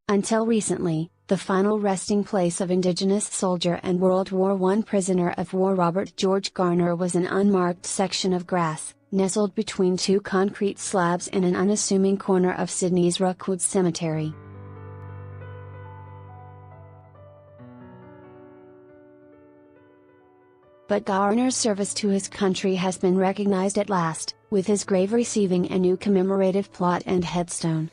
Until recently, the final resting place of Indigenous soldier and World War I prisoner of war Robert George Garner was an unmarked section of grass, nestled between two concrete slabs in an unassuming corner of Sydney's Rookwood cemetery. But Garner's service to his country has been recognized at last, with his grave receiving a new commemorative plot and headstone.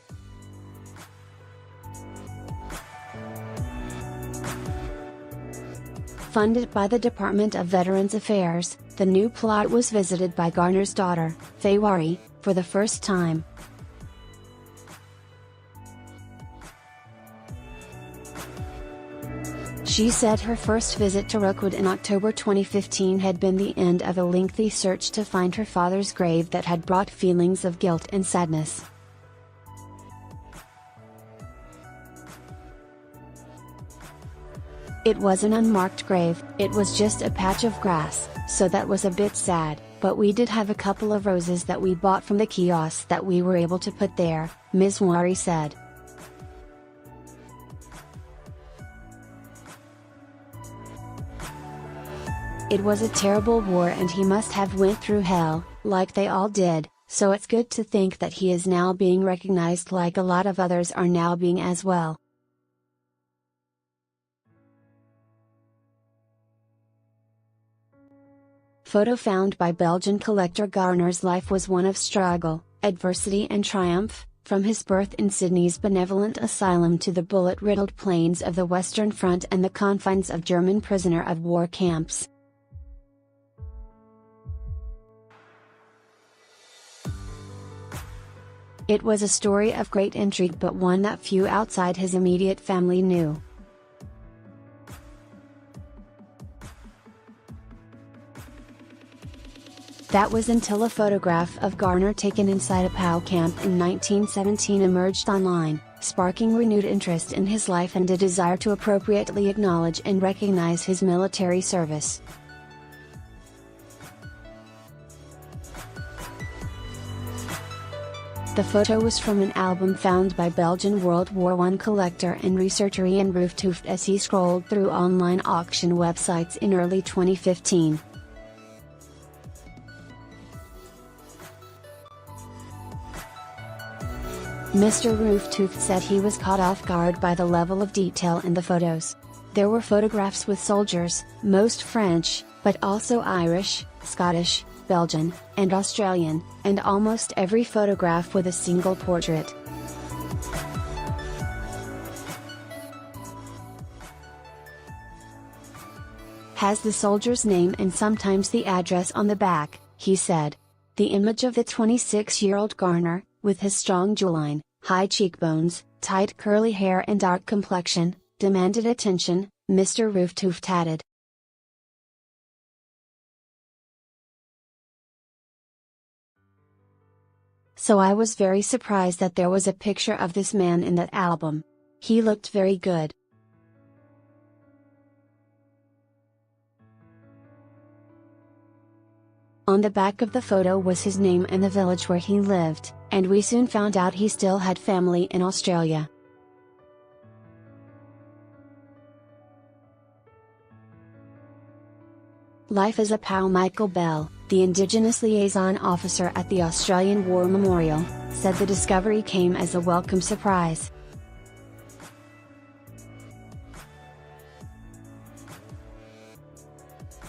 Funded by the Department of Veterans Affairs, the new plot was visited by Garner's daughter, Fawari, for the first time. She said her first visit to Rookwood in October 2015 had been the end of a lengthy search to find her father's grave that had brought feelings of guilt and sadness. It was an unmarked grave, it was just a patch of grass, so that was a bit sad, but we did have a couple of roses that we bought from the kiosk that we were able to put there, Ms. Wari said. It was a terrible war and he must have went through hell, like they all did, so it's good to think that he is now being recognized like a lot of others are now being as well. Photo found by Belgian collector. Garner's life was one of struggle, adversity and triumph, from his birth in Sydney's benevolent asylum to the bullet-riddled plains of the Western Front and the confines of German prisoner of war camps. It was a story of great intrigue, but one that few outside his immediate family knew. That was until a photograph of Garner taken inside a POW camp in 1917 emerged online, sparking renewed interest in his life and a desire to appropriately acknowledge and recognize his military service. The photo was from an album found by Belgian World War I collector and researcher Ian Rooftooft as he scrolled through online auction websites in early 2015. Mr. Rooftooft said he was caught off guard by the level of detail in the photos. There were photographs with soldiers, most French, but also Irish, Scottish, Belgian, and Australian, and almost every photograph with a single portrait. Has the soldier's name and sometimes the address on the back, he said. The image of the 26-year-old Garner, with his strong jawline, high cheekbones, tight curly hair and dark complexion, demanded attention, Mr. Rooftooft added. So I was very surprised that there was a picture of this man in that album. He looked very good. On the back of the photo was his name and the village where he lived, and we soon found out he still had family in Australia. Life as a POW. Michael Bell, the Indigenous liaison officer at the Australian War Memorial, said the discovery came as a welcome surprise.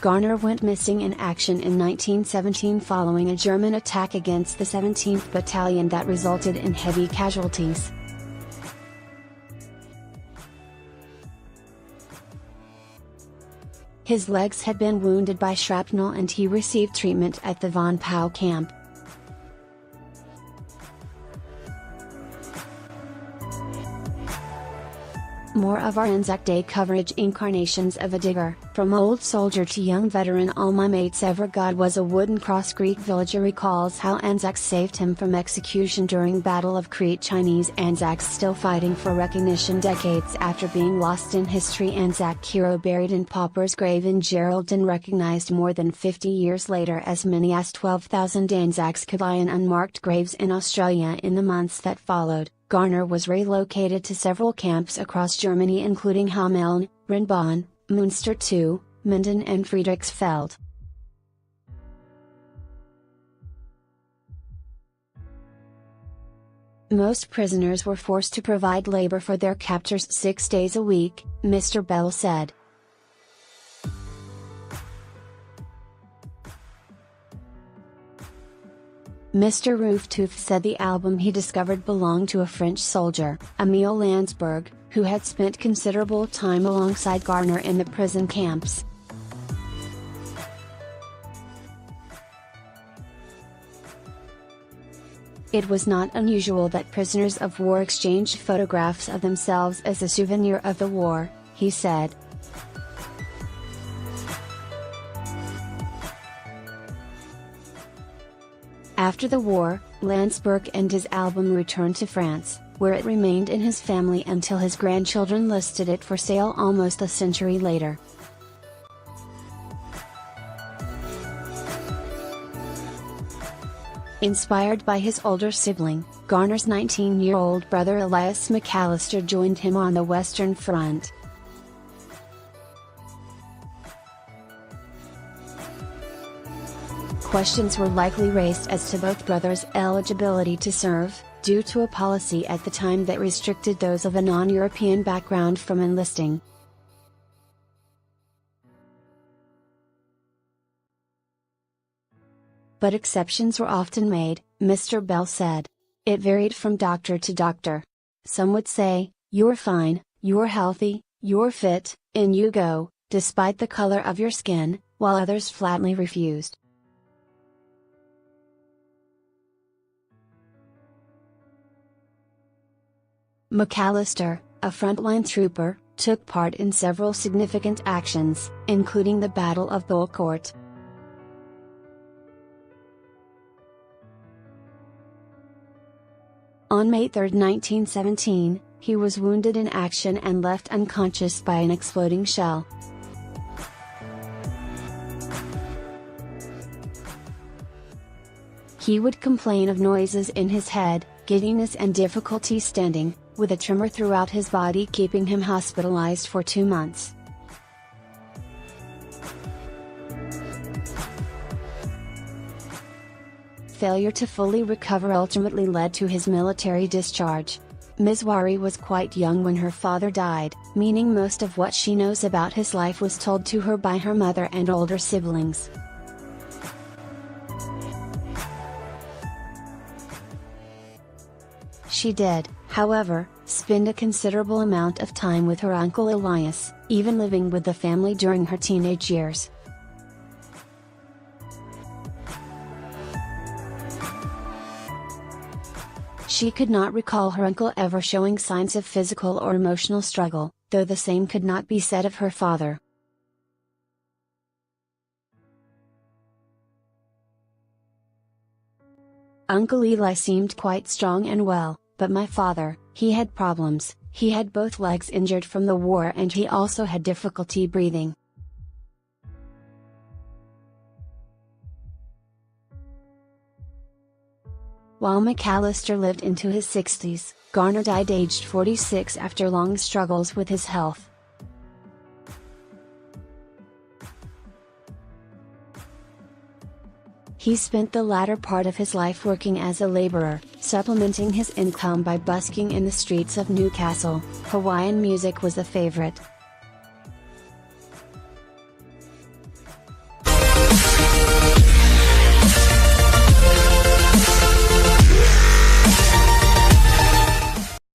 Garner went missing in action in 1917 following a German attack against the 17th Battalion that resulted in heavy casualties. His legs had been wounded by shrapnel and he received treatment at the Von POW camp. More of our Anzac Day coverage. Incarnations of a digger. From old soldier to young veteran, all my mates ever got was a wooden cross. Greek villager recalls how Anzacs saved him from execution during Battle of Crete. Chinese Anzacs still fighting for recognition decades after being lost in history. Anzac hero buried in pauper's grave in Geraldton, recognized more than 50 years later. As many as 12,000 Anzacs could lie in unmarked graves in Australia. In the months that followed, Garner was relocated to several camps across Germany, including Hameln, Rinbahn, Münster II, Minden and Friedrichsfeld. Most prisoners were forced to provide labor for their captors 6 days a week, Mr. Bell said. Mr. Rooftooth said the album he discovered belonged to a French soldier, Emile Landsberg, who had spent considerable time alongside Garner in the prison camps. It was not unusual that prisoners of war exchanged photographs of themselves as a souvenir of the war, he said. After the war, Landsberg and his album returned to France, where it remained in his family until his grandchildren listed it for sale almost a century later. Inspired by his older sibling, Garner's 19-year-old brother Elias McAllister joined him on the Western Front. Questions were likely raised as to both brothers' eligibility to serve, due to a policy at the time that restricted those of a non-European background from enlisting. But exceptions were often made, Mr. Bell said. It varied from doctor to doctor. Some would say, "You're fine, you're healthy, you're fit, in you go, despite the color of your skin," while others flatly refused. McAllister, a frontline trooper, took part in several significant actions, including the Battle of Bullecourt. On May 3, 1917, he was wounded in action and left unconscious by an exploding shell. He would complain of noises in his head, giddiness and difficulty standing, with a tremor throughout his body keeping him hospitalized for 2 months. Failure to fully recover ultimately led to his military discharge. Ms. Wari was quite young when her father died, meaning most of what she knows about his life was told to her by her mother and older siblings. She did, however, spend a considerable amount of time with her uncle Elias, even living with the family during her teenage years. She could not recall her uncle ever showing signs of physical or emotional struggle, though the same could not be said of her father. Uncle Eli seemed quite strong and well, but my father, he had problems. He had both legs injured from the war and he also had difficulty breathing. While McAllister lived into his 60s, Garner died aged 46 after long struggles with his health. He spent the latter part of his life working as a laborer, supplementing his income by busking in the streets of Newcastle. Hawaiian music was a favorite,